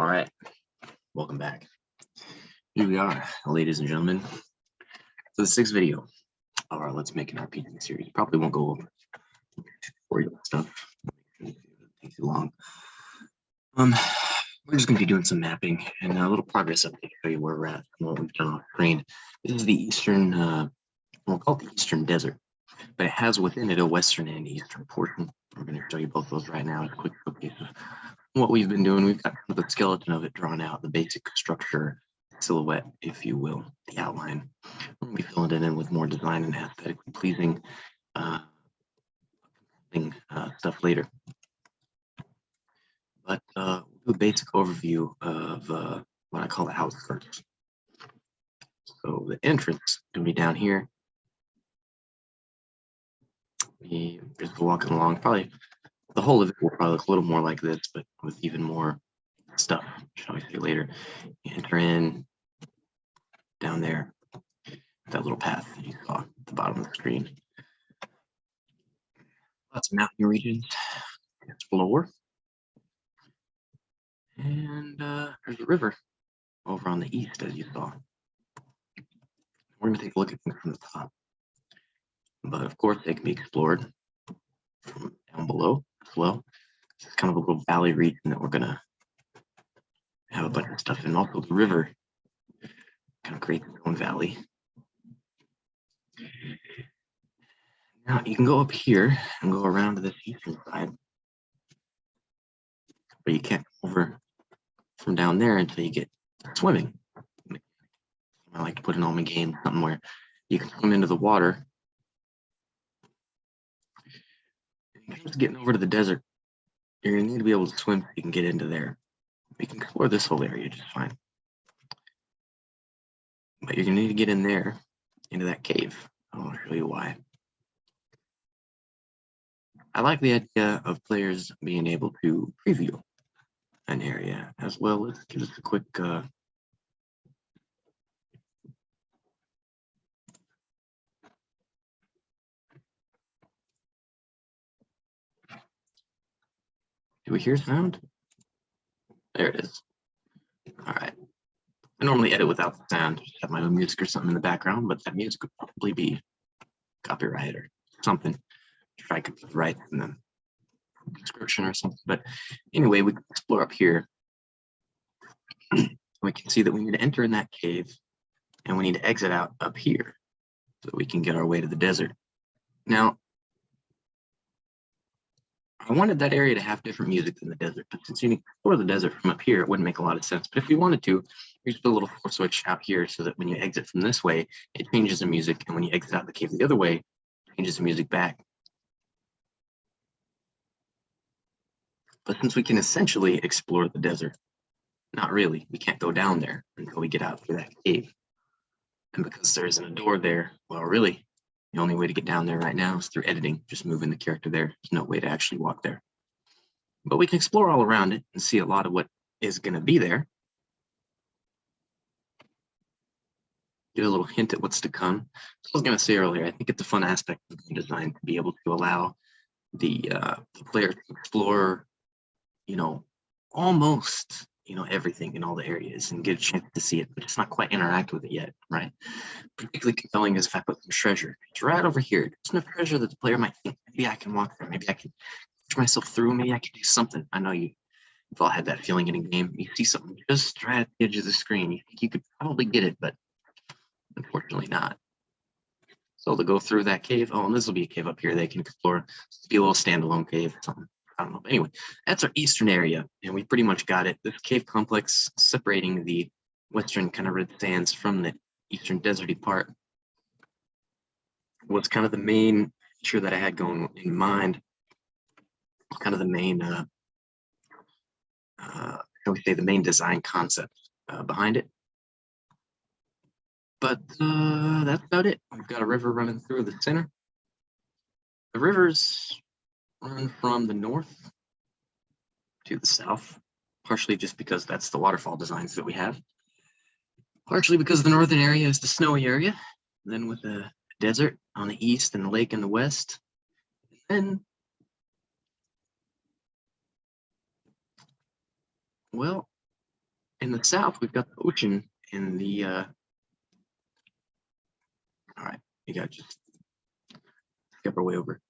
All right, welcome back. Here we are, ladies and gentlemen. So the sixth video of our Let's Make an RPG series. Probably won't go over tutorial stuff. It takes too long. We're just going to be doing some mapping and a little progress update to show you where we're at and what we've done on screen. This is the eastern, we'll call it the Eastern Desert, but it has within it a western and eastern portion. We're going to show you both those right now. A quick showcase of what we've been doing. We've got the skeleton of it drawn out, the basic structure, silhouette, if you will, the outline. We're going to be filling it in with more design and aesthetically pleasing stuff later. But we'll do a basic overview of what I call the outskirts. So the entrance is going to be down here. Just walking along, probably the whole of it will probably look a little more like this, but with even more stuff, shall we say later. You enter in down there, that little path that you saw at the bottom of the screen. Lots of mountain regions to explore. And there's a river over on the east, as you saw. We're going to take a look at things from the top. But of course, they can be explored from down below as well. It's kind of a little valley region that we're going to have a bunch of stuff in. Also, the river kind of creates its own valley. Now, you can go up here and go around to this eastern side, but you can't go over from down there until you get swimming. I like to put in all my game something where you can swim into the water. Just getting over to the desert, you're going to need to be able to swim so you can get into there. We can explore this whole area just fine. But you're going to need to get in there, into that cave. I'll show you why. I like the idea of players being able to preview an area as well. Let's give us a quick do we hear sound? There it is. All right. I normally edit without the sound, just have my own music or something in the background, but that music would probably be copyright or something. If I could write in the description or something. But anyway, we can explore up here. We can see that we need to enter in that cave and we need to exit out up here so that we can get our way to the desert. Now, I wanted that area to have different music than the desert, but since you can explore the desert from up here, it wouldn't make a lot of sense. But if we wanted to, we just put a little floor switch out here so that when you exit from this way, it changes the music, and when you exit out the cave the other way, it changes the music back. But since we can essentially explore the desert, not really, we can't go down there until we get out through that cave. And because there isn't a door there, well, really, the only way to get down there right now is through editing, just moving the character there. There's no way to actually walk there. But we can explore all around it and see a lot of what is going to be there. Get a little hint at what's to come. So I was going to say earlier, I think it's a fun aspect of game design to be able to allow the player to explore, almost, everything in all the areas and get a chance to see it, but it's not quite interact with it yet, right? Particularly compelling is if I put some treasure. It's right over here. There's no treasure that the player might think, maybe I can walk there, maybe I can push myself through, maybe I can do something. I know you've all had that feeling in a game. You see something just right at the edge of the screen. You think you could probably get it, but unfortunately not. So to go through that cave, and this will be a cave up here they can explore. It'll be a little standalone cave or something. I don't know. But anyway, that's our eastern area, and we pretty much got it. This cave complex separating the western kind of red sands from the eastern deserty part was kind of the main feature that I had going in mind. Kind of the main, how we say, the main design concept behind it. But that's about it. We've got a river running through the center. The rivers run from the north to the south, partially just because that's the waterfall designs that we have, partially because the northern area is the snowy area, and then with the desert on the east and the lake in the west. And well, In the south, we've got the ocean and the, all right, we got just skip our way over.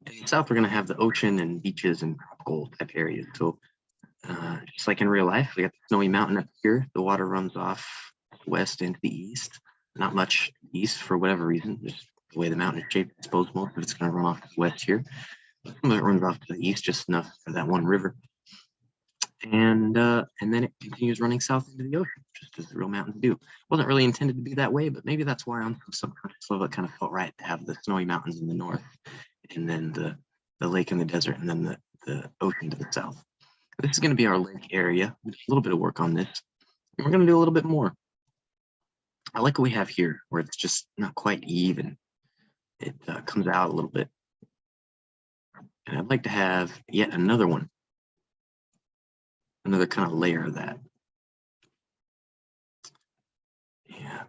In the south, we're going to have the ocean and beaches and tropical type areas. So just like in real life, we got the snowy mountain up here. The water runs off west into the east. Not much east for whatever reason, just the way the mountain is shaped. I suppose most of it's going to run off to the west here. Some of it runs off to the east, just enough for that one river. And then it continues running south into the ocean, just as the real mountains do. Wasn't really intended to be that way, but maybe that's why on some subconscious level it kind of felt right to have the snowy mountains in the north, and then the lake in the desert, and then the ocean to the south. This is going to be our lake area. We did a little bit of work on this, and we're going to do a little bit more. I like what we have here, where it's just not quite even. It comes out a little bit. And I'd like to have yet another one. Another kind of layer of that. Yeah,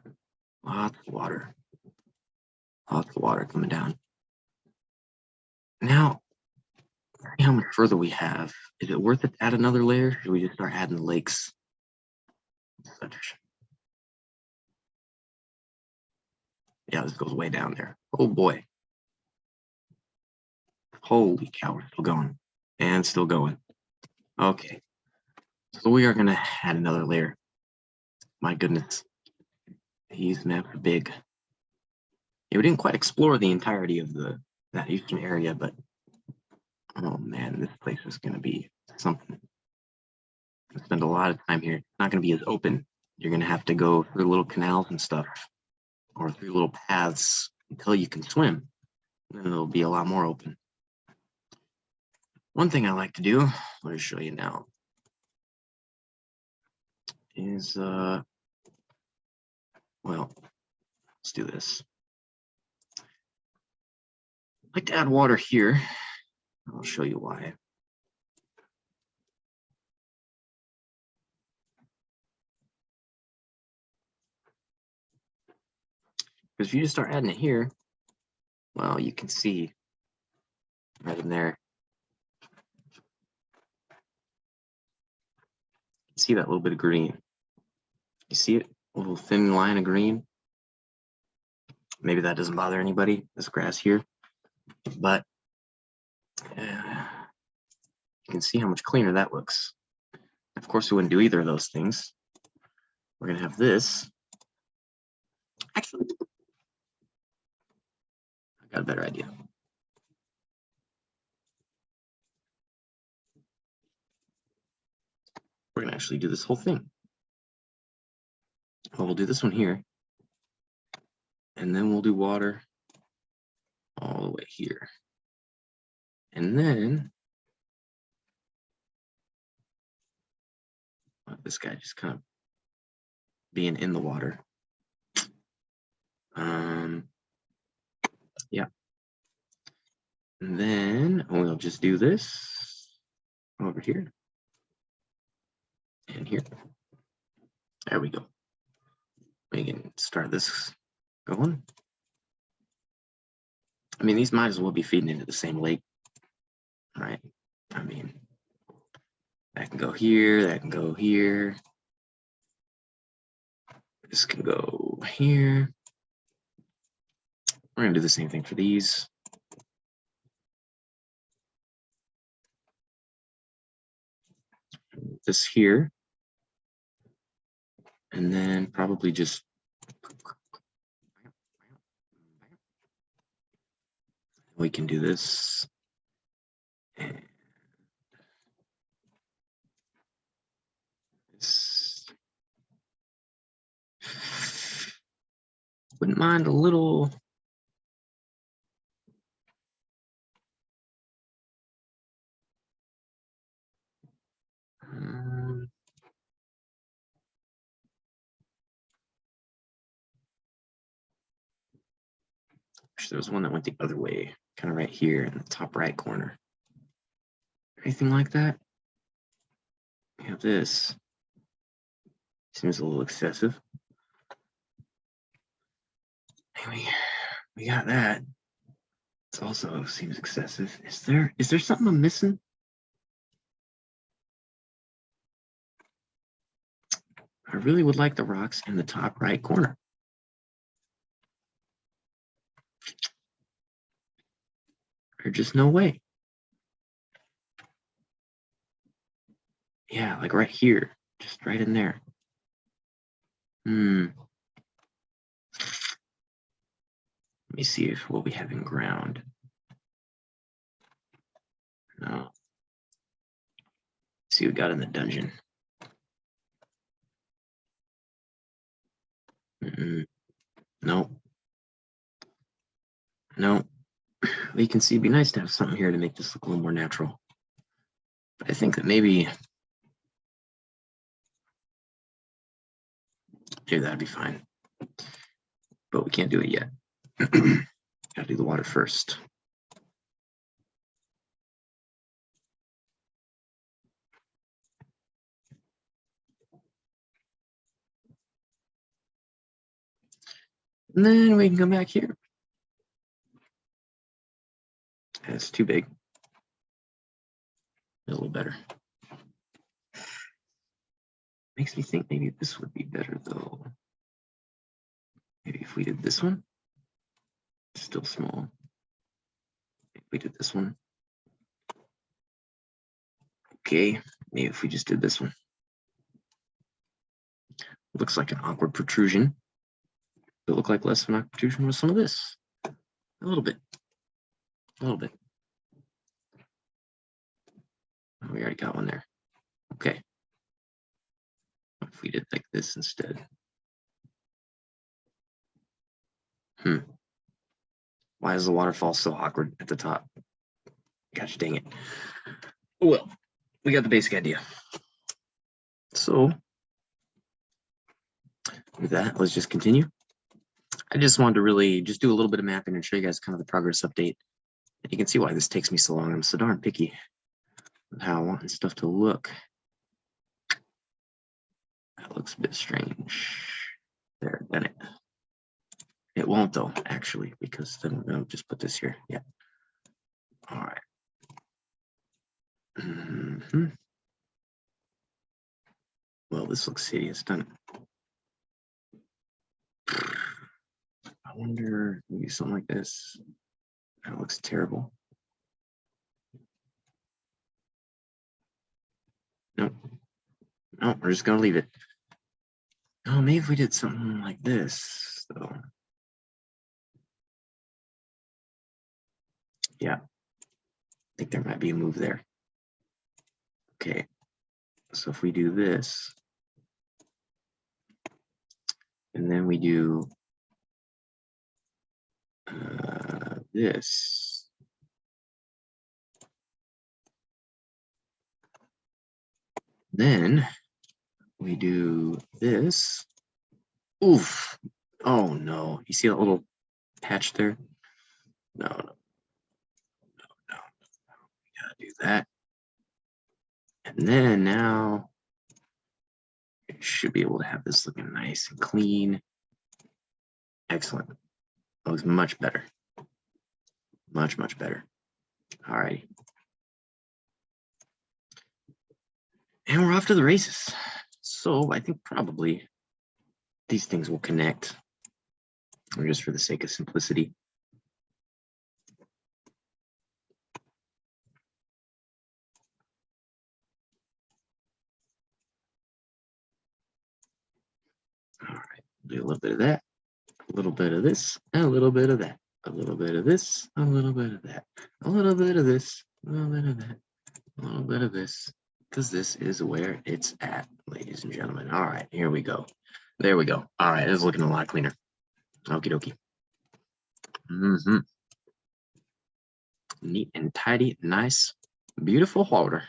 lots of water. Lots of water coming down. Now, see how much further we have. Is it worth it to add another layer? Or should we just start adding the lakes? Yeah, this goes way down there. Oh boy. Holy cow, we're still going. And still going. Okay. So we are going to add another layer. My goodness. These maps are big. Yeah, we didn't quite explore the entirety of that eastern area, but oh man, this place is going to be something. I spend a lot of time here. It's not going to be as open. You're going to have to go through little canals and stuff, or through little paths until you can swim. And then it'll be a lot more open. One thing I like to do, let me show you now, is, well, let's do this. I like to add water here. I'll show you why. Because if you just start adding it here, well, you can see right in there. You see that little bit of green. You see it? A little thin line of green. Maybe that doesn't bother anybody, this grass here. But you can see how much cleaner that looks. Of course, we wouldn't do either of those things. We're going to have this. Actually, I got a better idea. We're going to actually do this whole thing. Well, we'll do this one here. And then we'll do water all the way here. And then this guy just kind of being in the water. Yeah. And then we'll just do this over here and here. There we go. We can start this going. I mean, these might as well be feeding into the same lake, right? I mean, that can go here, that can go here. This can go here. We're gonna do the same thing for these. This here. And then probably just we can do this. And this. Wouldn't mind a little. There was one that went the other way, kind of right here in the top right corner. Anything like that? We have this. Seems a little excessive. Anyway, we got that. It also seems excessive. Is there something I'm missing? I really would like the rocks in the top right corner. There's just no way. Yeah, like right here, just right in there. Let me see if what we have in ground. No. See what we got in the dungeon. Nope. Nope. You can see it'd be nice to have something here to make this look a little more natural. But I think that maybe here that'd be fine. But we can't do it yet. Gotta do the water first. And then we can come back here. That's too big. A little better. Makes me think maybe this would be better though. Maybe if we did this one. Still small. If we did this one. Okay, maybe if we just did this one. Looks like an awkward protrusion. It looked like less of an awkward protrusion with some of this. A little bit. A little bit. Oh, we already got one there. Okay. What if we did like this instead? Why is the waterfall so awkward at the top? Gosh dang it. Well, we got the basic idea. So with that, let's just continue. I just wanted to really just do a little bit of mapping and show you guys kind of the progress update. And you can see why this takes me so long. I'm so darn picky with how I want stuff to look. That looks a bit strange. There, done it. It won't though, actually, because then we'll just put this here. Yeah. All right. Well, this looks hideous, doesn't it? I wonder, maybe something like this. That looks terrible. Nope. No, we're just gonna leave it. Oh, maybe if we did something like this, though. Yeah. I think there might be a move there. Okay. So if we do this, and then we do this. Then we do this. Oof. Oh no. You see that little patch there? No. We gotta do that. And then now it should be able to have this looking nice and clean. Excellent. That looks much better. Much, much better. All right. And we're off to the races. So I think probably these things will connect, or just for the sake of simplicity. All right, do a little bit of that, a little bit of this, and a little bit of that, a little bit of this, a little bit of that, a little bit of this, a little bit of that, a little bit of this, because this is where it's at, ladies and gentlemen. All right, here we go. There we go. All right, it's looking a lot cleaner. Okie dokie. Neat and tidy, nice, beautiful water.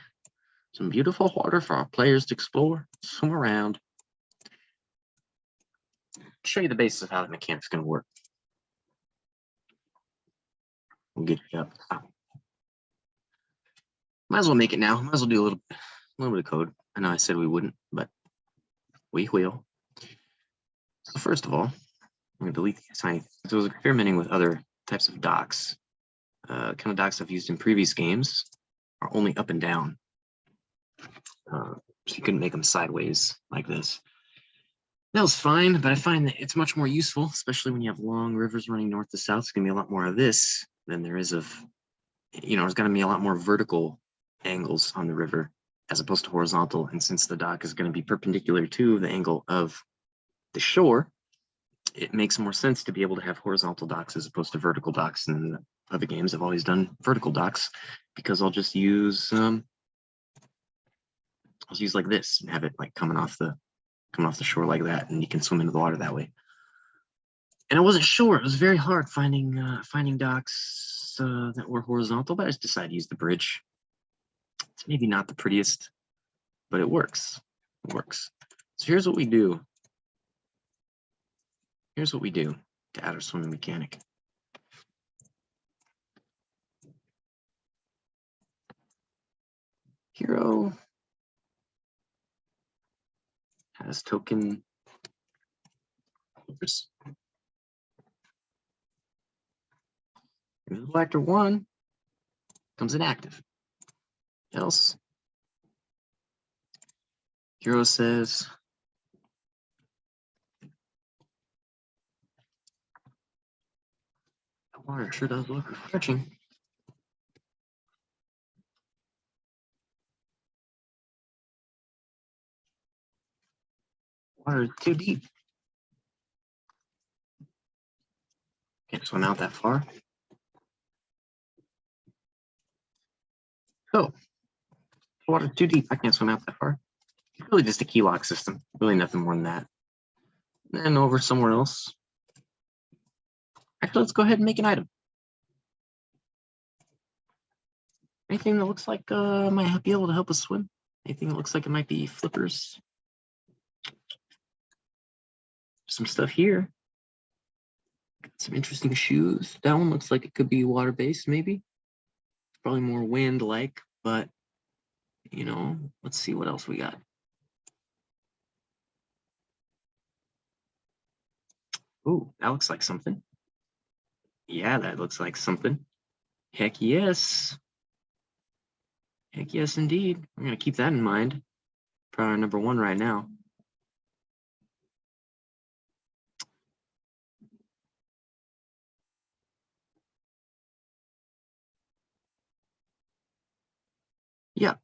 Some beautiful water for our players to explore, swim around. Show you the basis of how the mechanic's going to work. We'll get you up. Might as well make it now. Might as well do a little bit of code. I know I said we wouldn't, but we will. So first of all, I'm going to delete the assign. So I was experimenting with other types of docks. Kind of docks I've used in previous games are only up and down. So you couldn't make them sideways like this. That was fine, but I find that it's much more useful, especially when you have long rivers running north to south. It's gonna be a lot more of this than there is of, there's gonna be a lot more vertical angles on the river as opposed to horizontal. And since the dock is gonna be perpendicular to the angle of the shore, it makes more sense to be able to have horizontal docks as opposed to vertical docks. And other games have always done vertical docks because I'll just use like this and have it like coming off the shore like that, and you can swim into the water that way. And I wasn't sure; it was very hard finding docks that were horizontal, but I just decided to use the bridge. It's maybe not the prettiest, but it works. It works. So here's what we do. Here's what we do to add our swimming mechanic. Hero has token flippers. Invisible actor 1 comes inactive. Else, hero says that water sure does look refreshing. Water is too deep. Can't swim out that far. So, water's too deep. I can't swim out that far. It's really just a key lock system. Really nothing more than that. And over somewhere else. Actually, let's go ahead and make an item. Anything that looks like might be able to help us swim? Anything that looks like it might be flippers? Some stuff here. Got some interesting shoes. That one looks like it could be water-based, maybe. Probably more wind-like, but let's see what else we got. Ooh, that looks like something. Yeah, that looks like something. Heck yes. Heck yes, indeed. I'm going to keep that in mind. Probably number 1 right now. Yeah,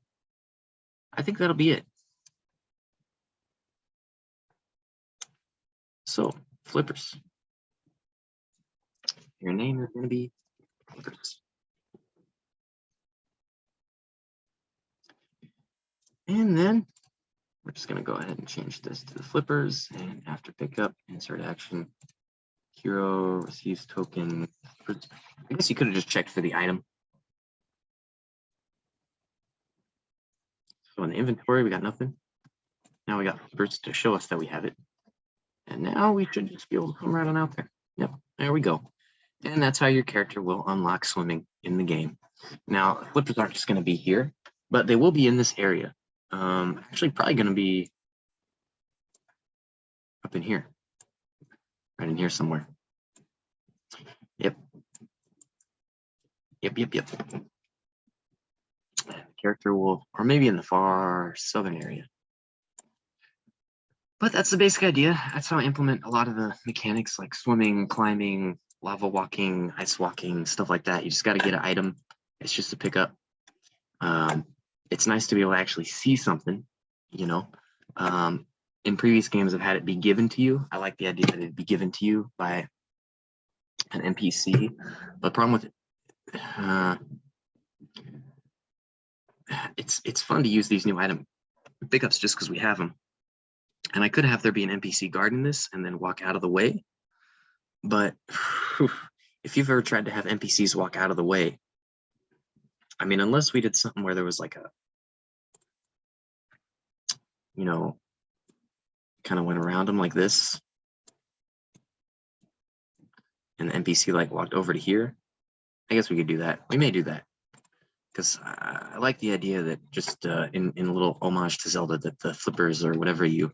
I think that'll be it. So, flippers. Your name is going to be flippers. And then we're just going to go ahead and change this to the flippers. And after pickup, insert action, hero receives token. I guess you could have just checked for the item. So in the inventory, we got nothing. Now we got flippers to show us that we have it. And now we should just be able to come right on out there. Yep, there we go. And that's how your character will unlock swimming in the game. Now, flippers aren't just going to be here, but they will be in this area. Actually, probably going to be up in here. Right in here somewhere. Yep. Yep. The character will, or maybe in the far southern area. But that's the basic idea. That's how I implement a lot of the mechanics like swimming, climbing, lava walking, ice walking, stuff like that. You just got to get an item. It's just a pickup. It's nice to be able to actually see something, in previous games, I've had it be given to you. I like the idea that it'd be given to you by an NPC. But the problem with it, it's fun to use these new item pickups just because we have them. And I could have there be an NPC guarding this and then walk out of the way. But if you've ever tried to have NPCs walk out of the way, I mean, unless we did something where there was like a, kind of went around them like this, and the NPC like walked over to here, I guess we could do that. We may do that because I like the idea that just in a little homage to Zelda, that the flippers or whatever you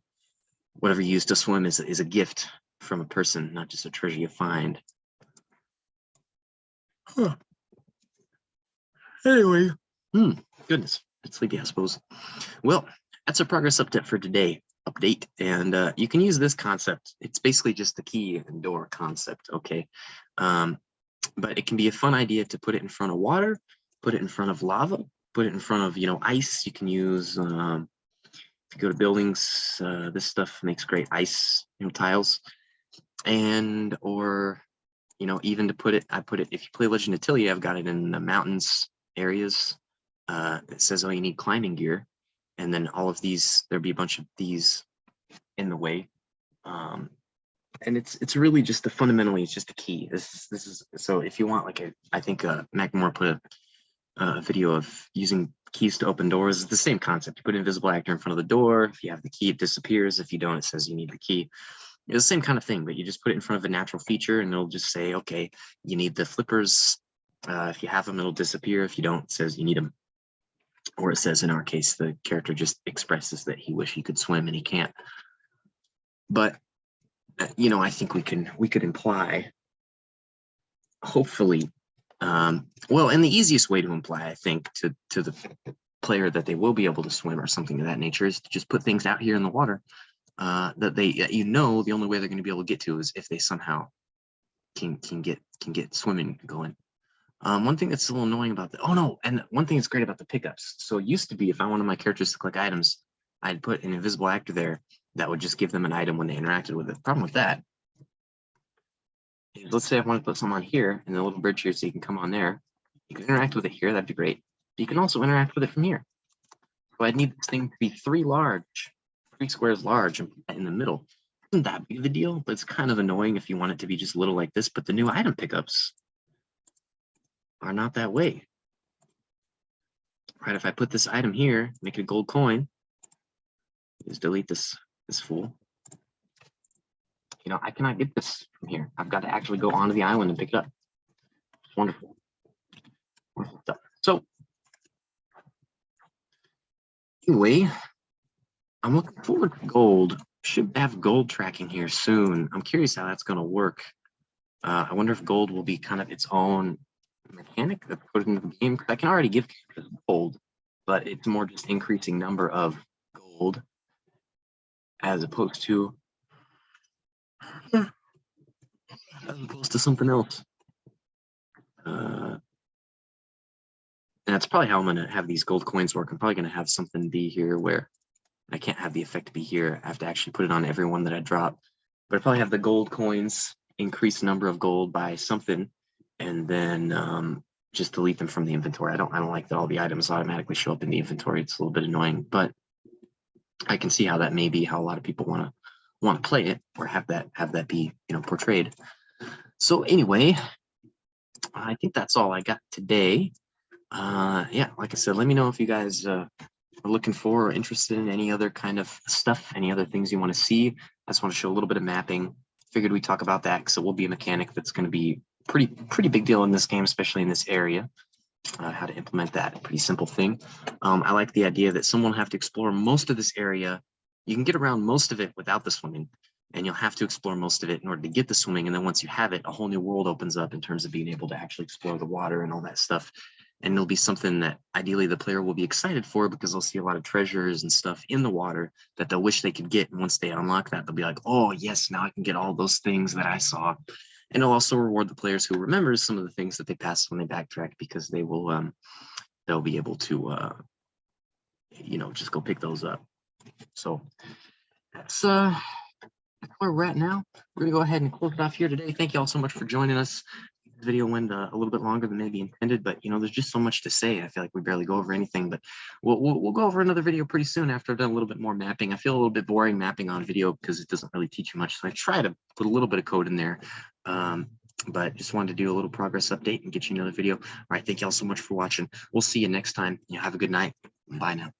use to swim is a gift from a person, not just a treasure you find. Huh. Anyway, goodness, it's sleepy, I suppose. Well, that's our progress update for today. update, and you can use this concept. It's basically just the key and door concept, okay? But it can be a fun idea to put it in front of water, put it in front of lava, put it in front of, ice. You can use, if you go to buildings, this stuff makes great ice, tiles, or even to put it, if you play Legend of Tillia, I've got it in the mountains areas. It says, oh, you need climbing gear, and then all of these, there'd be a bunch of these in the way. And it's really just fundamentally, it's just a key. This is so if you want, like, I think McMore put a video of using keys to open doors. It's the same concept. You put an invisible actor in front of the door. If you have the key, it disappears. If you don't, it says you need the key. It's the same kind of thing, but you just put it in front of a natural feature, and it'll just say, okay, you need the flippers. If you have them, it'll disappear. If you don't, it says you need them. Or it says, in our case, the character just expresses that he wish he could swim and he can't. But I think we could imply, hopefully, well, and the easiest way to imply, I think, to the player that they will be able to swim or something of that nature is to just put things out here in the water that the only way they're going to be able to get to is if they somehow can get swimming going. One thing that's a little annoying about and one thing that's great about the pickups. So it used to be, if I wanted my characters to click items, I'd put an invisible actor there that would just give them an item when they interacted with it. The problem with that is, let's say I want to put some on here and the little bridge here so you can come on there. You can interact with it here, that'd be great. But you can also interact with it from here. So I'd need this thing to be 3 squares large and put that in the middle. Isn't that big of a deal? But it's kind of annoying if you want it to be just little like this, but the new item pickups are not that way. Right, if I put this item here, make it a gold coin, just delete this fool. I cannot get this from here. I've got to actually go onto the island and pick it up. It's wonderful. Wonderful stuff. So anyway, I'm looking forward to gold. Should have gold tracking here soon. I'm curious how that's going to work. I wonder if gold will be kind of its own mechanic that's put into the game. I can already give gold, but it's more just increasing number of gold as opposed to something else. And that's probably how I'm going to have these gold coins work. I'm probably going to have something be here where I can't have the effect be here. I have to actually put it on every one that I drop. But I probably have the gold coins increase number of gold by something, and then just delete them from the inventory. I don't like that all the items automatically show up in the inventory. It's a little bit annoying, but I can see how that may be how a lot of people want to play it, or have that be portrayed. So anyway, I think that's all I got today. Yeah, like I said, let me know if you guys are looking for or interested in any other kind of stuff, any other things you want to see. I just want to show a little bit of mapping. Figured we'd talk about that because it will be a mechanic that's going to be pretty big deal in this game, especially in this area. How to implement that, pretty simple thing. I like the idea that someone will have to explore most of this area. You can get around most of it without the swimming, and you'll have to explore most of it in order to get the swimming. And then once you have it, a whole new world opens up in terms of being able to actually explore the water and all that stuff. And it'll be something that ideally the player will be excited for, because they'll see a lot of treasures and stuff in the water that they'll wish they could get. And once they unlock that, they'll be like, oh yes, now I can get all those things that I saw. And it'll also reward the players who remembers some of the things that they passed when they backtrack, because they will they'll be able to just go pick those up. So that's where we're at now. We're gonna go ahead and close it off here today. Thank you all so much for joining us. The video went a little bit longer than maybe intended, but there's just so much to say. I feel like we barely go over anything, but we'll go over another video pretty soon after I've done a little bit more mapping. I feel a little bit boring mapping on video because it doesn't really teach you much, so I try to put a little bit of code in there. But just wanted to do a little progress update and get you another video. All right, thank you all so much for watching. We'll see you next time. Have a good night. Bye now.